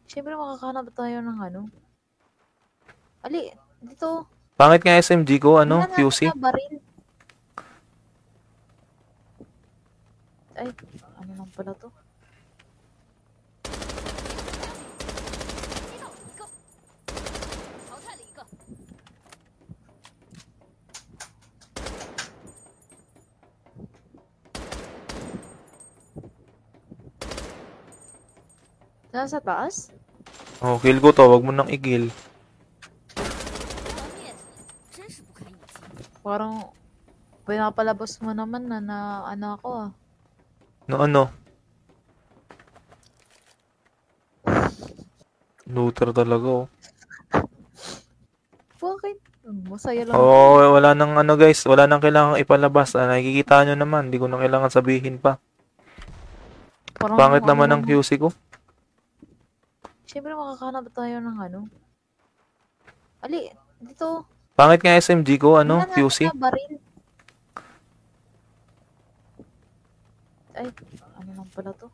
Siyempre makakahanap tayo ng ano. Ali, dito. Pangit nga SMG ko, Tingnan natin QC. na baril. Ay, ano lang pala to? Nasa taas? Oh, kill ko to, wag mo nang igil. Parang pinapalabas mo naman na ano ako ah. No ano? Looter talaga oh. Bakit? Masaya lang ako. Oh, wala nang ano guys, wala nang kailangang ipalabas. Nakikita nyo naman, hindi ko na kailangan sabihin pa. Parang Pangit ano naman lang. ang QC ko. Siyempre makakahanap tayo ng ano. Ali, dito. Pangit nga SMG ko, Tingnan natin QC. na baril. Ay, ano lang pala to?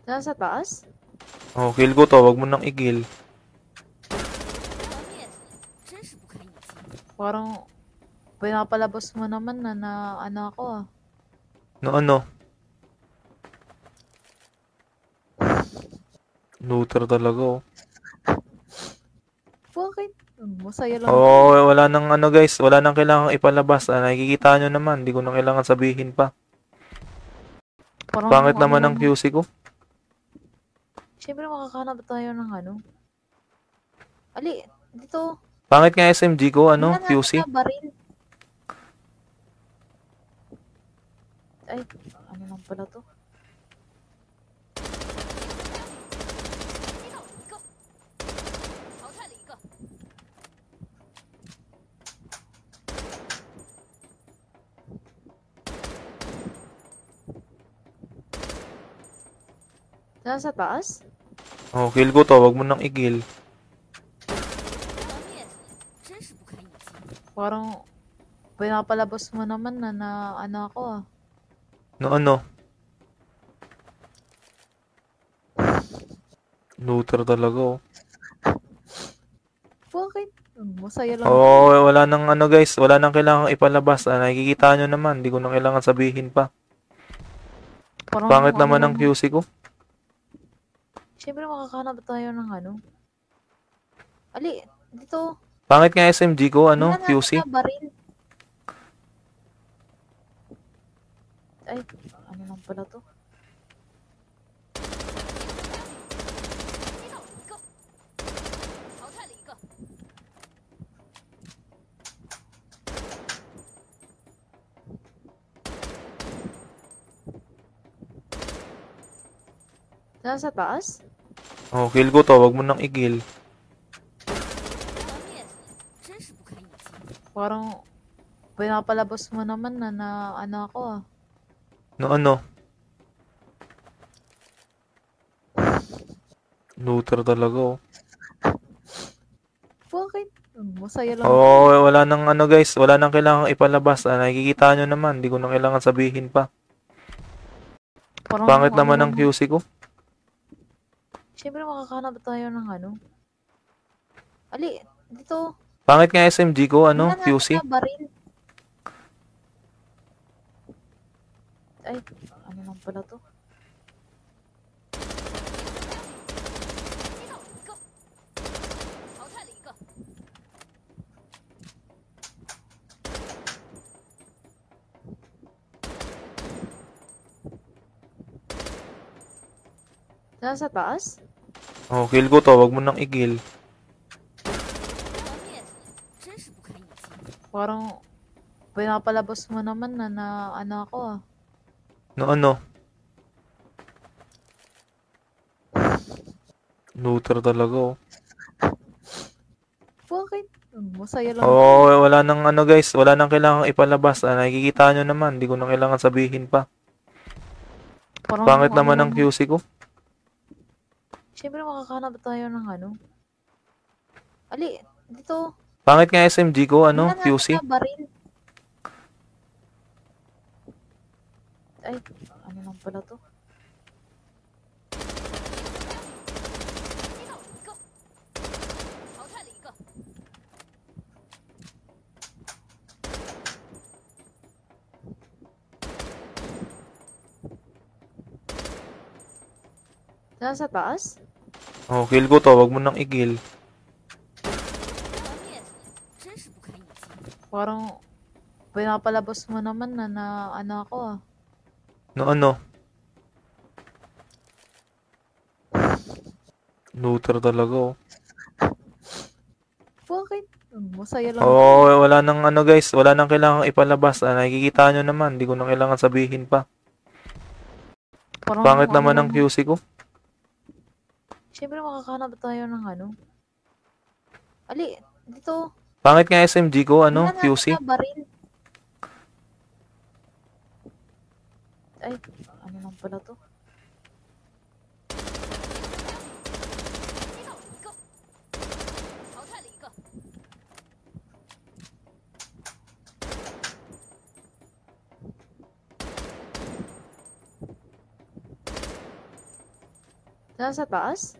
Nasa taas? Oh, kill ko to, wag mo nang igil. Parang pinapalabas mo naman na ano ako ah. No ano? Looter talaga oh. Bakit? Masaya lang ako. Oh, wala nang ano guys, wala nang kailangang ipalabas. Nakikita nyo naman, hindi ko na kailangan sabihin pa. Parang Pangit ano naman lang. ang QC ko. Siyempre makakahanap tayo ng ano. Ali, dito. Pangit nga SMG ko, Tingnan natin QC. na baril. Ay, ano lang pala to? Nasa taas? Oh, kill ko to, wag mo nang igil. Parang pinapalabas mo naman na ano ako ah. No ano? Looter talaga oh. Bakit? Masaya lang ako. Oh, wala nang ano guys, wala nang kailangang ipalabas. Nakikita nyo naman, hindi ko na kailangan sabihin pa. Parang Pangit ano naman lang. ang QC ko. Siyempre makakahanap tayo ng ano. Ali, dito. Pangit nga SMG ko, Tingnan natin QC. na baril. Ay, ano lang pala to? Nasa taas? Oh, kill ko to, wag mo nang igil. Parang pinapalabas mo naman na ano ako ah. No ano? Looter talaga oh. Bakit? Masaya lang ako. Oh, wala nang ano guys, wala nang kailangang ipalabas. Nakikita nyo naman, hindi ko na kailangan sabihin pa. Parang Pangit ano naman lang. ang QC ko. Siyempre makakahanap tayo ng ano. Ali, dito. Pangit nga SMG ko, Tingnan natin QC. na baril. Ay, ano lang pala to? Nasa taas? Oh, kill ko to, wag mo nang igil. Parang pinapalabas mo naman na ano ako ah. No ano? Looter talaga oh. Bakit? Masaya lang ako. Oh, wala nang ano guys, wala nang kailangang ipalabas. Nakikita nyo naman, hindi ko na kailangan sabihin pa. Parang Pangit ano naman lang. ang QC ko. Siyempre makakahanap tayo ng ano. Ali, dito. Pangit nga SMG ko, Tingnan natin QC. na baril. Ay, ano lang pala to? Nasa taas? Oh, kill ko to, wag mo nang i-kill. Parang pinapalabas mo naman na ano ako ah. No ano? Looter talaga oh. Bakit? Masaya lang ako. Oh, wala nang ano guys, wala nang kailangang ipalabas. Nakikita nyo naman, di ko na kailangan sabihin pa. Parang Pangit ano naman ang lang. QC ko. Siyempre makakahanap tayo ng ano. Ali, dito. Pangit nga SMG ko, Tingnan natin QC. na baril. Ay, ano lang pala to? Nasa taas?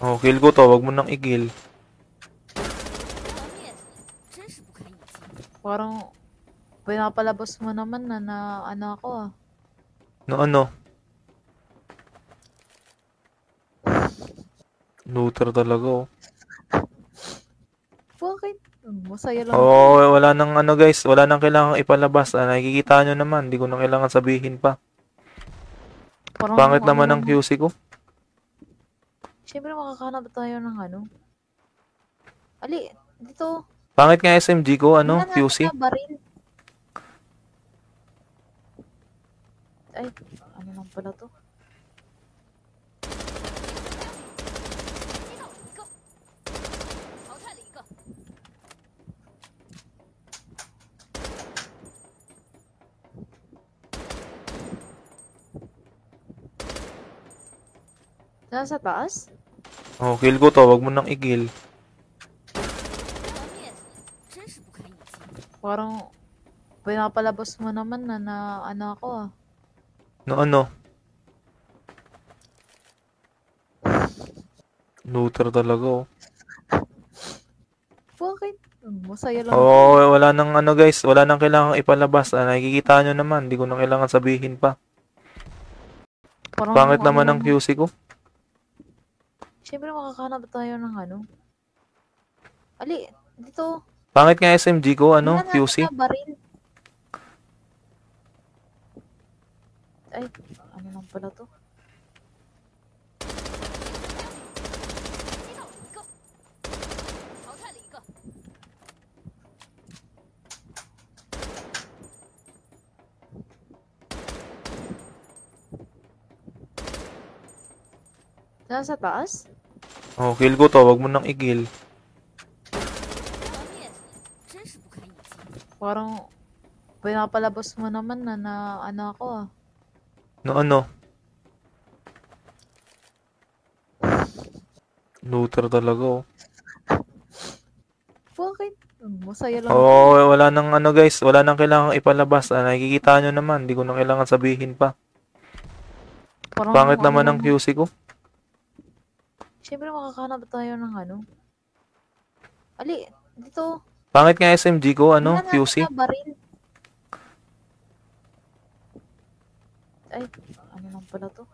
Oh, kill ko to, wag mo nang i-kill. Parang pinapalabas mo naman na ano ako ah. No ano? Looter talaga oh. Bakit? Masaya lang ako. Oh, wala nang ano guys, wala nang kailangang ipalabas. Nakikita nyo naman, di ko na kailangan sabihin pa. Parang Pangit ano naman ang lang. QC ko. Siyempre makakahanap tayo ng ano. Ali, dito. Pangit nga SMG ko, Tingnan natin QC. na baril. Ay, ano lang pala to? Nasa taas? Oh, kill ko to, wag mo nang i-kill. Parang pinapalabas mo naman na ano ako ah. No ano? Looter talaga oh. Bakit? Masaya lang ako. Oh, wala nang ano guys, wala nang kailangang ipalabas. Nakikita nyo naman, di ko na kailangan sabihin pa. Parang Pangit ano naman ang lang. QC ko. Siyempre makakahanap tayo ng ano. Ali, dito. Pangit nga SMG ko, Tingnan natin QC. na baril. Ay, ano lang pala to? Nasa taas? Oh, kill ko to, wag mo nang i-kill. Parang pinapalabas mo naman na ano ako ah. No ano? Looter talaga oh. Bakit? Masaya lang ako. Oh, wala nang ano guys, wala nang kailangang ipalabas. Nakikita nyo naman, di ko na kailangan sabihin pa. Parang Pangit ano naman ang lang. QC ko. Siyempre makakahanap tayo ng ano. Ali, dito. Pangit nga SMG ko, Tingnan natin QC. na baril. Ay, ano lang pala to?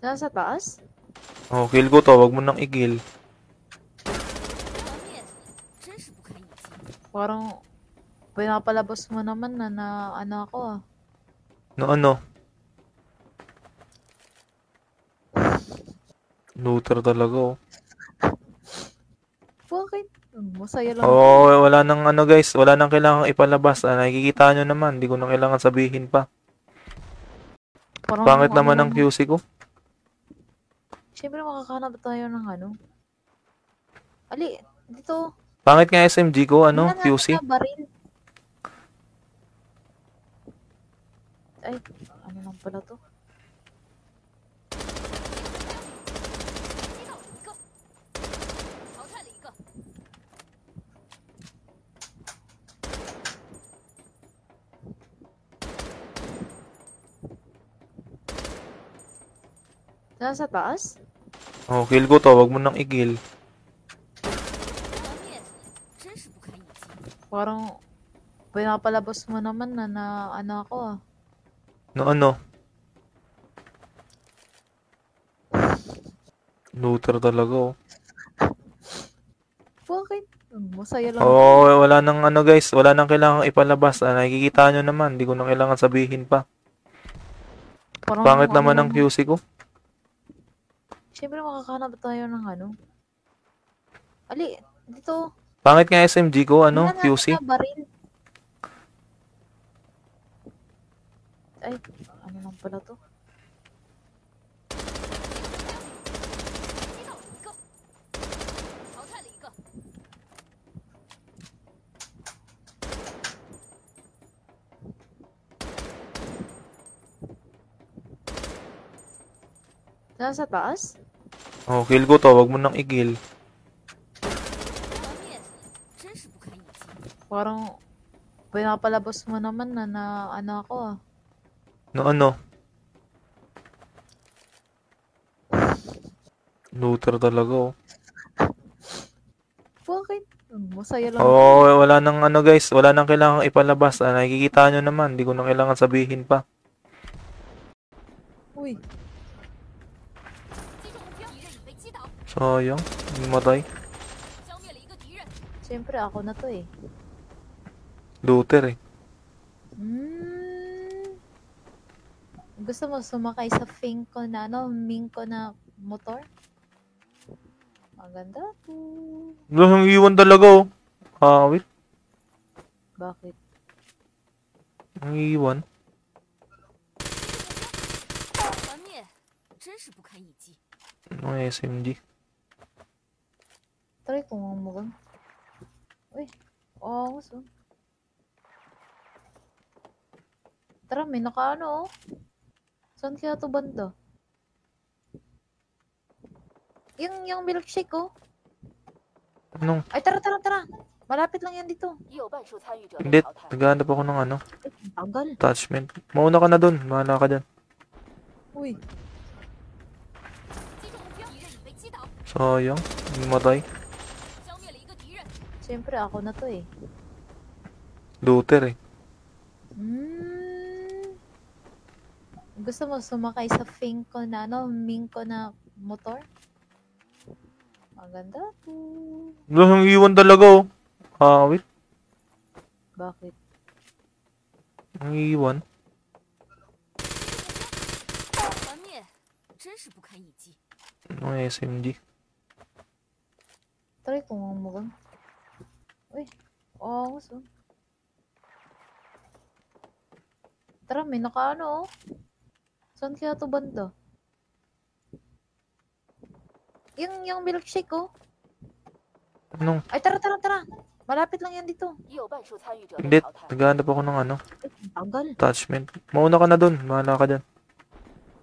Nasa taas? Oh, kill ko to, wag mo nang i-kill. Parang pinapalabas mo naman na ano ako ah. No ano? Looter talaga oh. Bakit? Masaya lang ako. Oh, wala nang ano guys, wala nang kailangang ipalabas. Nakikita nyo naman, di ko na kailangan sabihin pa. Parang Pangit ano naman ang lang. QC ko. Siyempre makakahanap tayo ng ano. Ali, dito. Pangit nga SMG ko, Hindi na natin QC. na baril. Ay, ano lang pala to? Nasa taas? Oh, kill ko to, wag mo nang i-kill. Parang pinapalabas mo naman na ano ako ah. No ano? Looter talaga oh. Bakit? Masaya lang ako. Oh, wala nang ano guys, wala nang kailangang ipalabas. Nakikita nyo naman, di ko na kailangan sabihin pa. Parang Pangit ano naman lang ng QC ko. Siyempre makakahanap tayo ng ano. Ali, dito. Pangit nga SMG ko, Hindi na natin QC. na baril. Ay, ano lang pala to? Nasa taas? Oh, kill ko to, wag mo nang i-kill. Parang pinapalabas mo naman na ano ako ah. No ano? Looter talaga oh. Bakit? Masaya lang ako. Oh, wala nang ano guys, wala nang kailangang ipalabas. Nakikita nyo naman, di ko na kailangan sabihin pa. Uy, Sayang, matay. siyempre ako na to eh. Looter eh. Gusto mo sumakay sa Finko na ano, Minko na motor? Maganda to. Yung iwan talaga oh. Wait. Bakit? Ang iwan. Ang SMG. Try ko nga mukhang. Uy, gusto. Tara, may nakaano oh. Saan kaya to banda? Yung milkshake oh. Anong? Ay, tara. Malapit lang yan dito. Hindi, naghahanap ako ng ano. Ay, tagal. Attachment. Mauna ka na dun. Mahala ka dyan. Uy, Sayang. Matay. siyempre ako na to eh. Looter eh. Gusto mo sumakay sa Finko na ano, Minko na motor? Maganda to. Yung iwan talaga oh. Wait. Bakit? Ang iwan. Ang SMG. Try ko nga mukhang. Uy, gusto. Tara, may nakaano oh. Saan kaya to banda? Yung milkshake oh. Anong? Ay, tara. Malapit lang yan dito. Hindi, naghahanap ako ng ano. Ay, tagal. Attachment. Mauna ka na dun. Mahala ka dyan.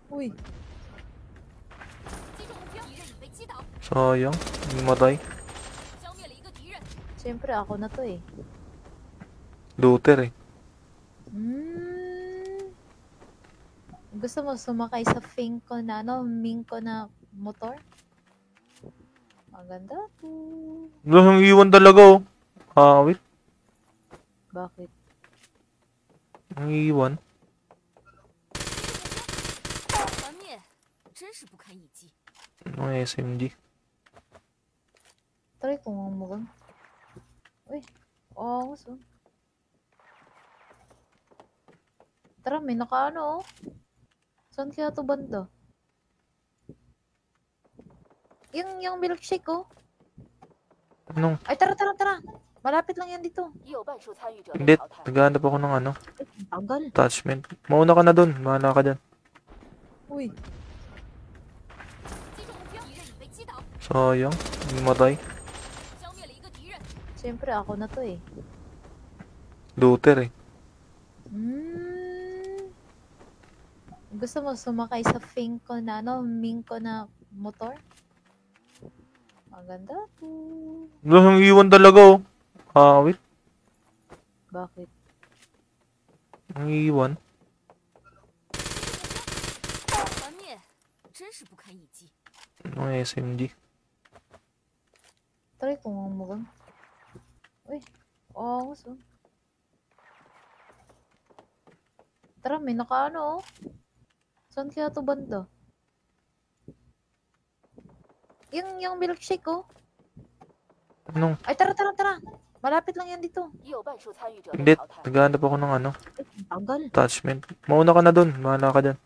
Uy, Sayang. Matay. siyempre ako na to eh. Looter eh. Gusto mo sumakay sa Finko na ano, Minko na motor? Maganda to. Yung iwan talaga oh. Wait. Bakit? Ang iwan. Ang SMG. Try ko nga mukhang. Uy, gusto. Tara, may nakaano oh. Saan kaya to banda? Yung milkshake oh. Anong? Ay, tara. Malapit lang yan dito. Hindi, naghahanap ako ng ano. Ay, tagal. Attachment. Mauna ka na dun. Mahala ka dyan. Uy, Sayang, hindi matay. Siyempre ako na to eh. Looter eh. Gusto mo sumakay sa Ming ko na motor? Maganda to. Ang iwan talaga oh. Wait. Bakit? Ang iwan. Ang SMG. Try ko nga mukhang. Uy, angas oh. Tara, may nakaano oh. Saan kaya to banda? Yung milkshake oh. Anong? Ay, tara. Malapit lang yan dito. Hindi, naghahanap ako ng ano. Tagal. Attachment. Mauna ka na dun. Mahala ka dyan.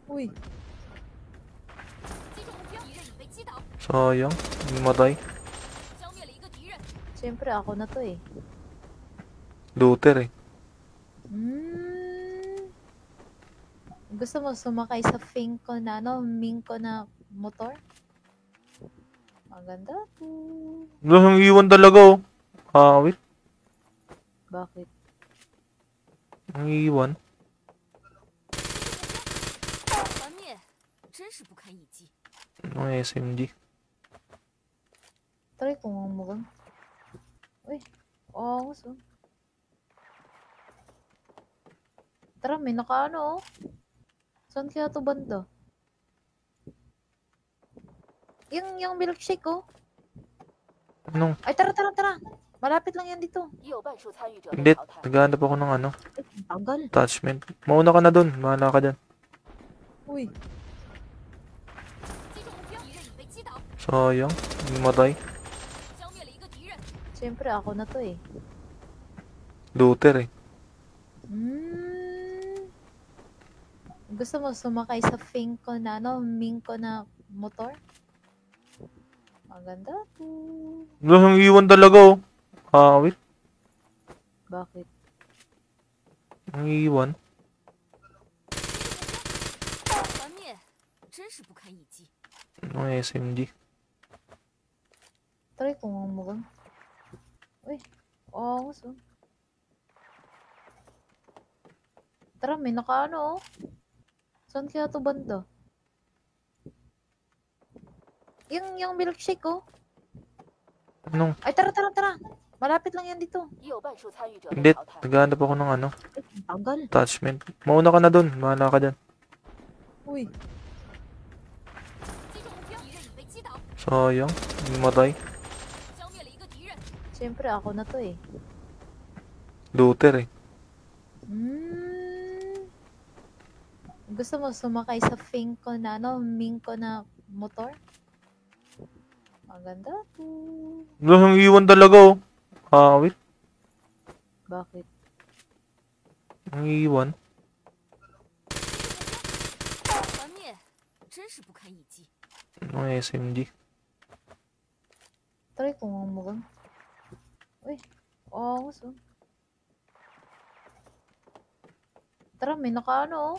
Uy, Sayang, hindi matay. siyempre ako na to eh. Looter eh. Gusto mo sumakay sa Ming ko na motor? Maganda to. Ang iwan talaga oh. Wait. Bakit? Ang iwan. Ang SMG. Try ko nga mukhang. Uy, angas oh. Tara, may nakaano oh. Saan kaya to banda? Yung milkshake oh. Anong? Ay, tara. Malapit lang yan dito. Hindi, naghahanap ako ng ano. Tagal. Attachment. Mauna ka na dun. Mahala ka dyan. Uy, Sayang, hindi matay. siyempre ako na to eh. Looter eh. Gusto mo sumakay sa Ming ko na motor? Maganda to. Ang iwan talaga oh. Wait. Bakit? Ang iwan. Ang SMG. Try ko nga mukhang. Uy, angas oh. Tara, may nakaano oh. Saan kaya to banda? Yung milkshake oh. Anong? Ay, tara. Malapit lang yan dito. Hindi, naghahanap ako ng ano. Tagal. Attachment. Mauna ka na dun. Mahala ka dyan. Uy, Sayang, hindi matay. siyempre ako na to eh. Looter eh. Gusto mo sumakay sa Ming ko na motor? Maganda to. Ang iwan talaga oh. Wait. Bakit? Ang iwan. Ang SMG. Try ko nga mukhang. Uy, angas oh. Tara, may nakaano oh.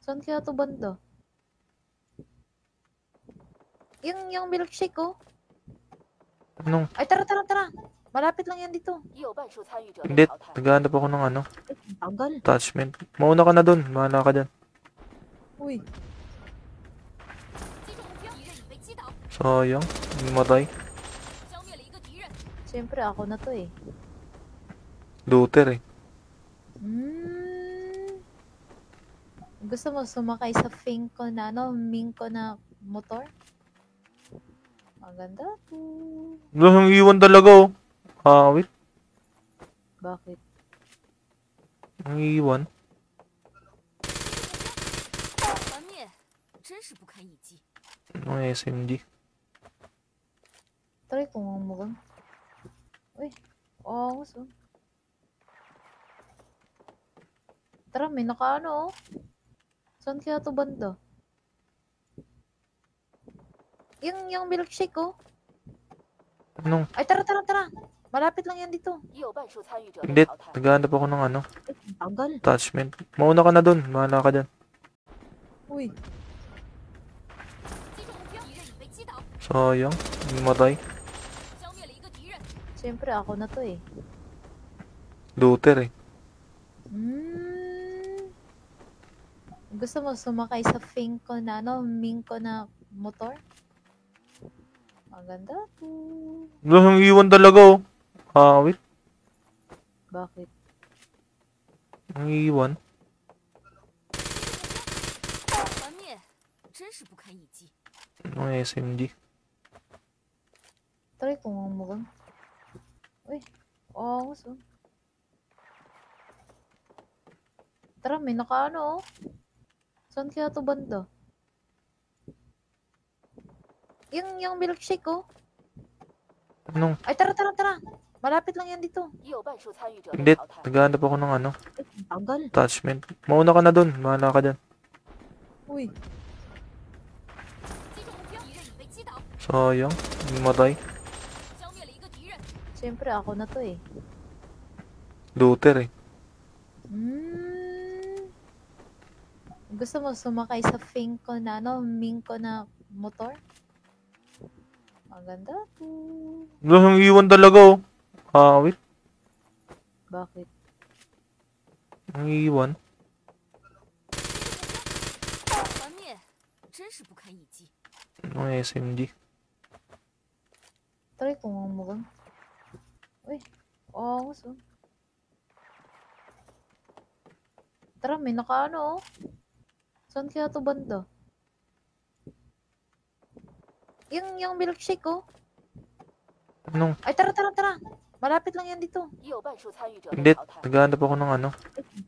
Saan kaya to banda? Yung milkshake oh. Anong? Ay, tara. Malapit lang yan dito. Hindi, naghahanap ako ng ano. Tagal. Attachment. Mauna ka na dun. Mahala ka dyan. Uy, Sayang, hindi matay. siyempre ako na to eh. Looter eh. Gusto mo sumakay sa Ming ko na motor? Maganda to. Ang iwan talaga wait. Bakit? Ang iwan. Ang SMG. Try ko nga mukhang. Uy, angas oh. Tara, may nakaano oh. Saan kaya to banda? Yung milkshake oh. Anong? Ay, tara. Malapit lang yan dito. Hindi, naghahanap ako ng ano. Tagal. Attachment. Mauna ka na dun. Mahala ka dyan. Uy, Sayang, hindi matay. Siyempre, ako na to eh. Looter eh. Gusto mo sumakay sa Ming ko na motor? Maganda to. Yung iwan talaga oh. Wait. Bakit? Ang iwan. Ang SMG. Try ko nga mukhang. Uy, oo, so. Tara, may nakaano oh. Saan kaya to banda? Yung milkshake oh. Anong? Ay, tara. Malapit lang yan dito. Hindi, naghahanap ako ng ano. Tagal. Attachment. Mauna ka na dun. Mahala ka dyan. Uy, Sayang, hindi matay. siyempre ako na to eh. Looter eh. Gusto mo sumakay sa Ming ko na motor? Maganda to. Yung iwan talaga oh. Wait. Bakit? Ang iwan. Ang SMG. Try ko nga mukhang. Uy, oo, so. Tara, may nakaano oh. Saan kaya to banda? Yung milkshake oh. Anong? Ay, tara. Malapit lang yan dito. Hindi, naghahanap ako ng ano.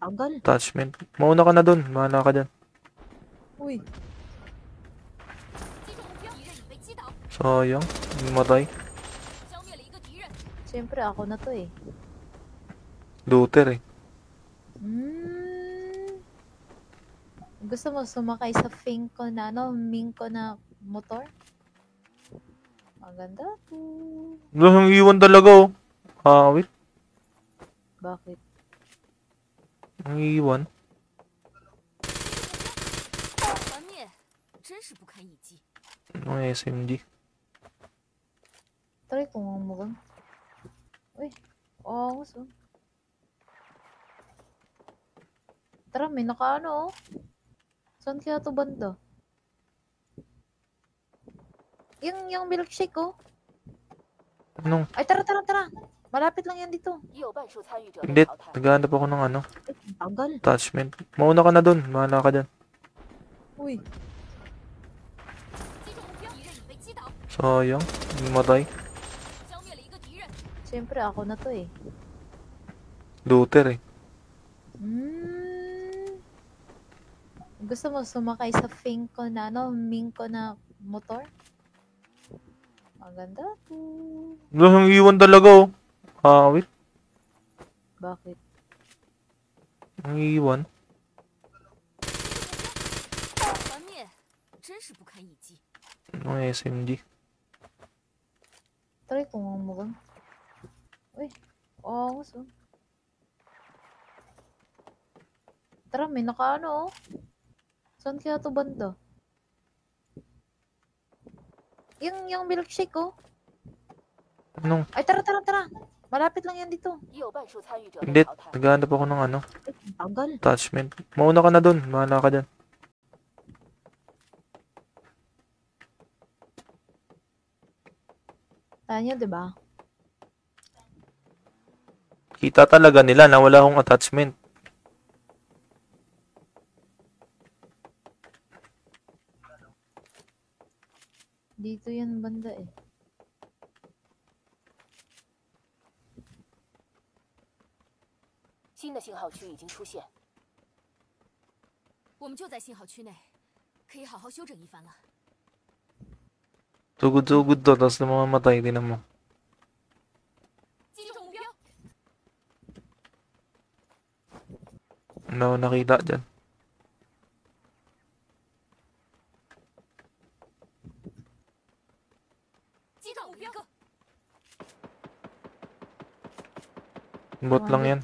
Tagal. Attachment. Mauna ka na dun. Mahala ka dyan. Uy, Sayang, hindi matay. siyempre ako na to eh. Looter eh. Gusto mo sumakay sa Ming ko na motor? Maganda to. Yung iwan talaga oh. Wait. Bakit? Ang iwan. Ang SMG. Try ko nga mukhang. Uy, oo, so. Tara, may nakaano oh. Saan kaya to banda? Yung milkshake oh. Anong? Ay, tara. Malapit lang yan dito. Hindi, naghahanap ako ng ano. Tagal. Attachment. Mauna ka na dun. Mahala ka dyan. Uy, Sayang, hindi matay. siyempre ako na to eh. Looter eh. Gusto mo sumakay sa Ming ko na motor? Maganda to. Yung iwan talaga oh. Wait. Bakit? Ang iwan. Ang SMG. Try ko nga mukhang. Uy, oo, so. Tara, may nakaano oh. Saan kaya to banda? Yung milkshake oh. Anong? Ay, tara. Malapit lang yan dito. Hindi, naghahanap ako ng ano. Tagal. Attachment. Mauna ka na dun. Mahala ka dyan. Tanya, di ba? Kita talaga nila na wala akong attachment. Dito yan banda eh. 新的信号区已经出现。我们就在信号区内，可以好好休整一番了。 Sugod-sugod to, tapos namamatay din mo. 击中目标。 Ano ako nakita dyan? Bot lang yan.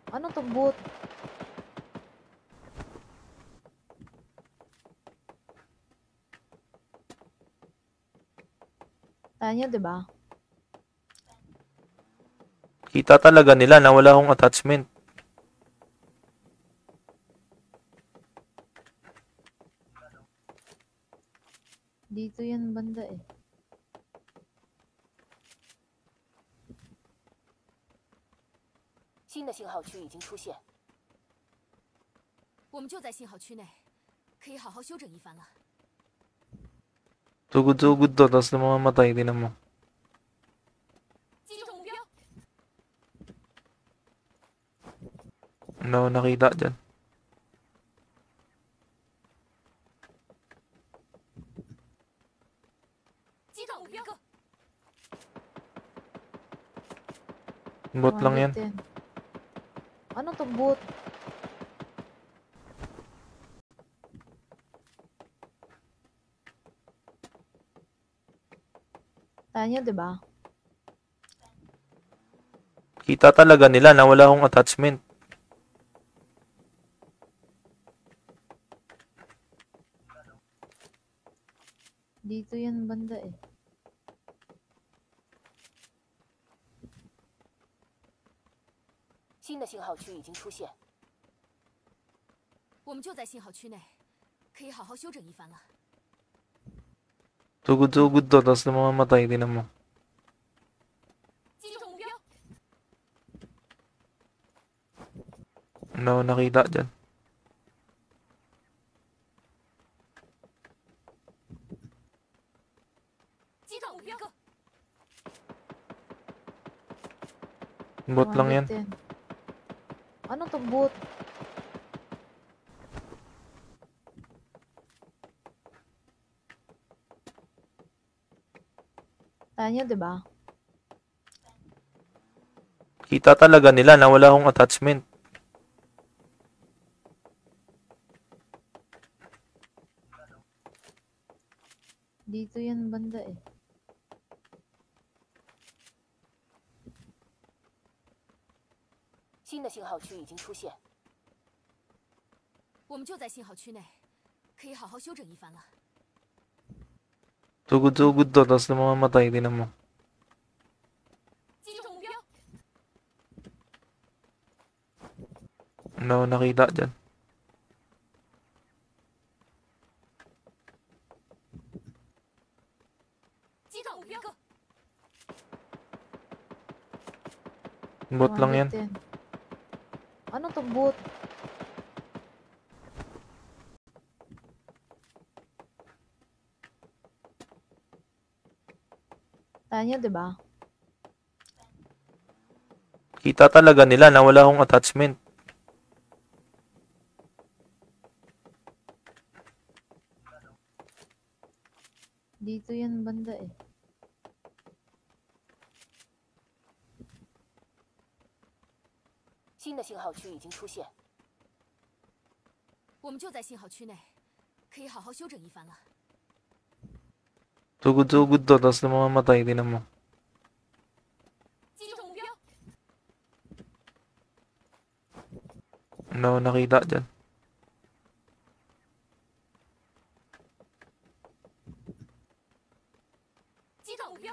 Ano to bot? Kaya nyo, di ba? Kita talaga nila na wala akong attachment. Dito yan banda eh. 新的信号区已经出现。我们就在信号区内，可以好好休整一番了。 Tugod-tugod to, tapos namamatay din mo. 击中目标， Ano ako nakita dyan? 击到目标。 Bot lang yan. Din. Ano to bot? Kaya nyo, di ba? Kita talaga nila na wala akong attachment. Dito yan banda eh. 新的信号区已经出现。我们就在信号区内，可以好好休整一番了。 Tugod-tugod to, tapos namamatay din mo. 击中目标， Ano ako nakita dyan? 击到目标。 Bot lang yan. Din. Ano to bot? Kaya nyo, di ba? Kita talaga nila na wala akong attachment. Dito yan banda eh. 新的信号区已经出现。我们就在信号区内，可以好好休整一番了。 Tugod-tugod to, tapos namamatay din mo. 击中目标， Ano ako nakita dyan? 击到目标。 Bot lang yan. Din. Ano to bot? Kaya nyo, di ba? Kita talaga nila na wala akong attachment. Dito yan banda eh. 新的信号区已经出现。我们就在信号区内，可以好好休整一番了。 Tugod-tugod to, tapos namamatay din mo. 击中目标， Ano ako nakita dyan? 击到目标。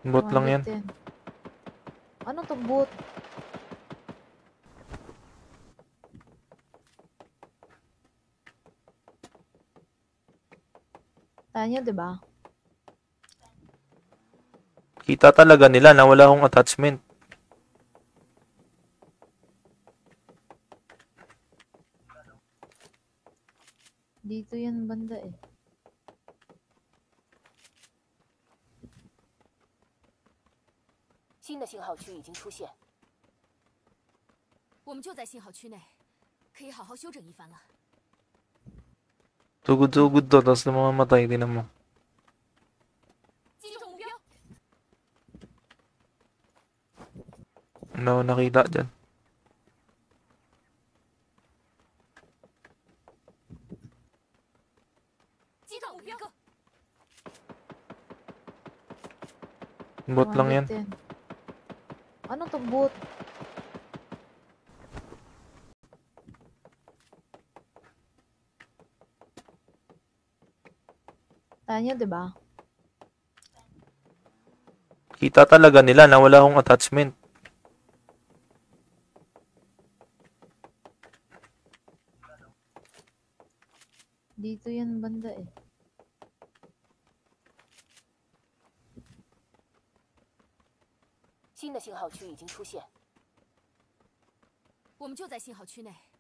Bot lang yan. Din. Ano to bot? Kaya nyo, di ba? Kita talaga nila na wala akong attachment. Dito yan banda eh. 新的信号区已经出现。我们就在信号区内，可以好好休整一番了。 Tugod-tugod to, tapos namamatay din mo. 击中目标， Ano ako nakita dyan? 击到目标。 Bot lang yan. Din. Ano to bot? Kita nyo, di ba? Kita talaga nila na wala akong attachment. Dito yan banda eh. 新的信号区已经出现，我们就在信号区内。